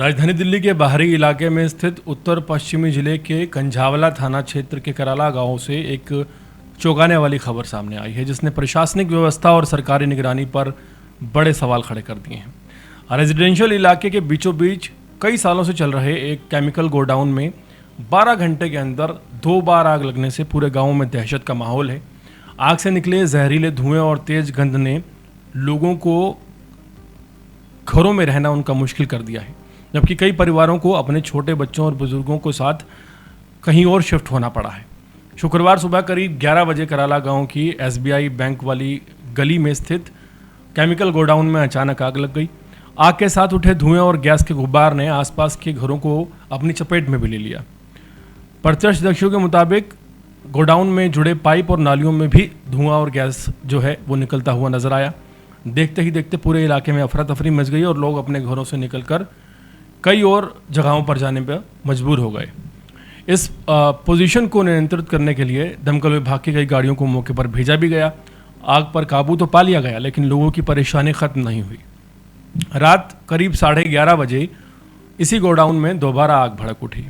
राजधानी दिल्ली के बाहरी इलाके में स्थित उत्तर पश्चिमी जिले के कंझावला थाना क्षेत्र के कराला गांव से एक चौंकाने वाली खबर सामने आई है, जिसने प्रशासनिक व्यवस्था और सरकारी निगरानी पर बड़े सवाल खड़े कर दिए हैं। रेजिडेंशियल इलाके के बीचों बीच कई सालों से चल रहे एक केमिकल गोडाउन में 12 घंटे के अंदर 2 बार आग लगने से पूरे गाँव में दहशत का माहौल है। आग से निकले जहरीले धुएं और तेज गंध ने लोगों को घरों में रहना उनका मुश्किल कर दिया है, जबकि कई परिवारों को अपने छोटे बच्चों और बुजुर्गों के साथ कहीं और शिफ्ट होना पड़ा है। शुक्रवार सुबह करीब 11 बजे कराला गांव की SBI बैंक वाली गली में स्थित केमिकल गोडाउन में अचानक आग लग गई। आग के साथ उठे धुएं और गैस के गुब्बार ने आसपास के घरों को अपनी चपेट में भी ले लिया। प्रत्यक्षदर्शियों के मुताबिक गोडाउन में जुड़े पाइप और नालियों में भी धुआं और गैस जो है वो निकलता हुआ नजर आया। देखते ही देखते पूरे इलाके में अफरा तफरी मच गई और लोग अपने घरों से निकलकर कई और जगहों पर जाने पर मजबूर हो गए। इस पोजीशन को नियंत्रित करने के लिए दमकल विभाग की कई गाड़ियों को मौके पर भेजा भी गया। आग पर काबू तो पा लिया गया, लेकिन लोगों की परेशानी खत्म नहीं हुई। रात करीब 11:30 बजे इसी गोडाउन में दोबारा आग भड़क उठी।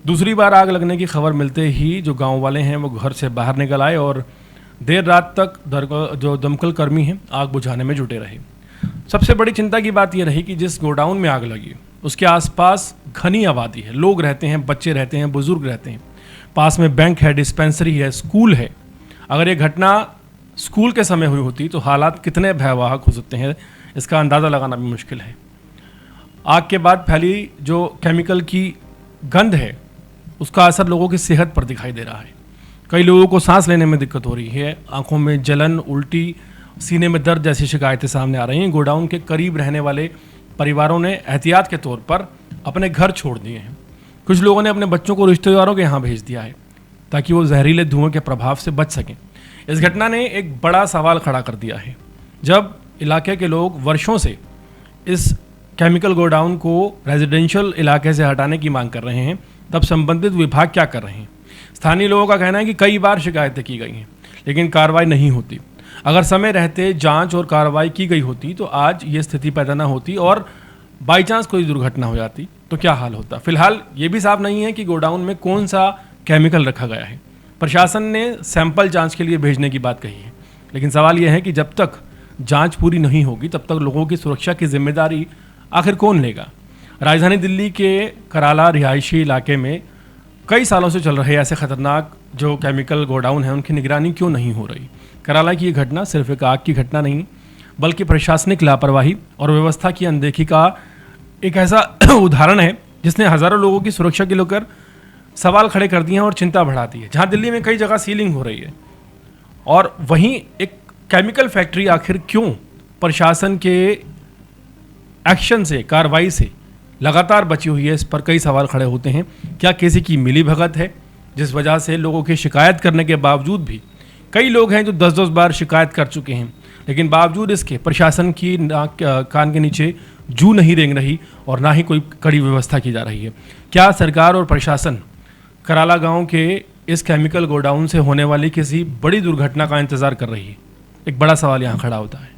दूसरी बार आग लगने की खबर मिलते ही जो गाँव वाले हैं वो घर से बाहर निकल आए और देर रात तक जो दमकल कर्मी हैं आग बुझाने में जुटे रहे। सबसे बड़ी चिंता की बात यह रही कि जिस गोडाउन में आग लगी उसके आसपास घनी आबादी है, लोग रहते हैं, बच्चे रहते हैं, बुजुर्ग रहते हैं, पास में बैंक है, डिस्पेंसरी है, स्कूल है। अगर ये घटना स्कूल के समय हुई होती तो हालात कितने भयावह हो सकते हैं इसका अंदाज़ा लगाना भी मुश्किल है। आग के बाद फैली जो केमिकल की गंध है उसका असर लोगों की सेहत पर दिखाई दे रहा है। कई लोगों को सांस लेने में दिक्कत हो रही है, आंखों में जलन, उल्टी, सीने में दर्द जैसी शिकायतें सामने आ रही हैं। गोडाउन के करीब रहने वाले परिवारों ने एहतियात के तौर पर अपने घर छोड़ दिए हैं। कुछ लोगों ने अपने बच्चों को रिश्तेदारों के यहाँ भेज दिया है ताकि वो जहरीले धुएं के प्रभाव से बच सकें। इस घटना ने एक बड़ा सवाल खड़ा कर दिया है। जब इलाके के लोग वर्षों से इस केमिकल गोडाउन को रेजिडेंशियल इलाके से हटाने की मांग कर रहे हैं, तब संबंधित विभाग क्या कर रहे हैं? स्थानीय लोगों का कहना है कि कई बार शिकायतें की गई हैं, लेकिन कार्रवाई नहीं होती। अगर समय रहते जांच और कार्रवाई की गई होती तो आज ये स्थिति पैदा ना होती और बाई चांस कोई दुर्घटना हो जाती तो क्या हाल होता। फिलहाल ये भी साफ नहीं है कि गोडाउन में कौन सा केमिकल रखा गया है। प्रशासन ने सैंपल जांच के लिए भेजने की बात कही है, लेकिन सवाल यह है कि जब तक जांच पूरी नहीं होगी तब तक लोगों की सुरक्षा की जिम्मेदारी आखिर कौन लेगा। राजधानी दिल्ली के कराला रिहायशी इलाके में कई सालों से चल रहे ऐसे खतरनाक जो केमिकल गोडाउन है उनकी निगरानी क्यों नहीं हो रही। कराला की ये घटना सिर्फ एक आग की घटना नहीं, बल्कि प्रशासनिक लापरवाही और व्यवस्था की अनदेखी का एक ऐसा उदाहरण है जिसने हज़ारों लोगों की सुरक्षा को लेकर सवाल खड़े कर दिए हैं और चिंता बढ़ा दी है। जहां दिल्ली में कई जगह सीलिंग हो रही है और वहीं एक केमिकल फैक्ट्री आखिर क्यों प्रशासन के एक्शन से, कार्रवाई से लगातार बची हुई है, इस पर कई सवाल खड़े होते हैं। क्या किसी की मिलीभगत है जिस वजह से लोगों की शिकायत करने के बावजूद भी कई लोग हैं जो 10-10 बार शिकायत कर चुके हैं, लेकिन बावजूद इसके प्रशासन की नाक कान के नीचे जू नहीं रेंग रही और ना ही कोई कड़ी व्यवस्था की जा रही है। क्या सरकार और प्रशासन कराला गांव के इस केमिकल गोडाउन से होने वाली किसी बड़ी दुर्घटना का इंतजार कर रही है? एक बड़ा सवाल यहाँ खड़ा होता है।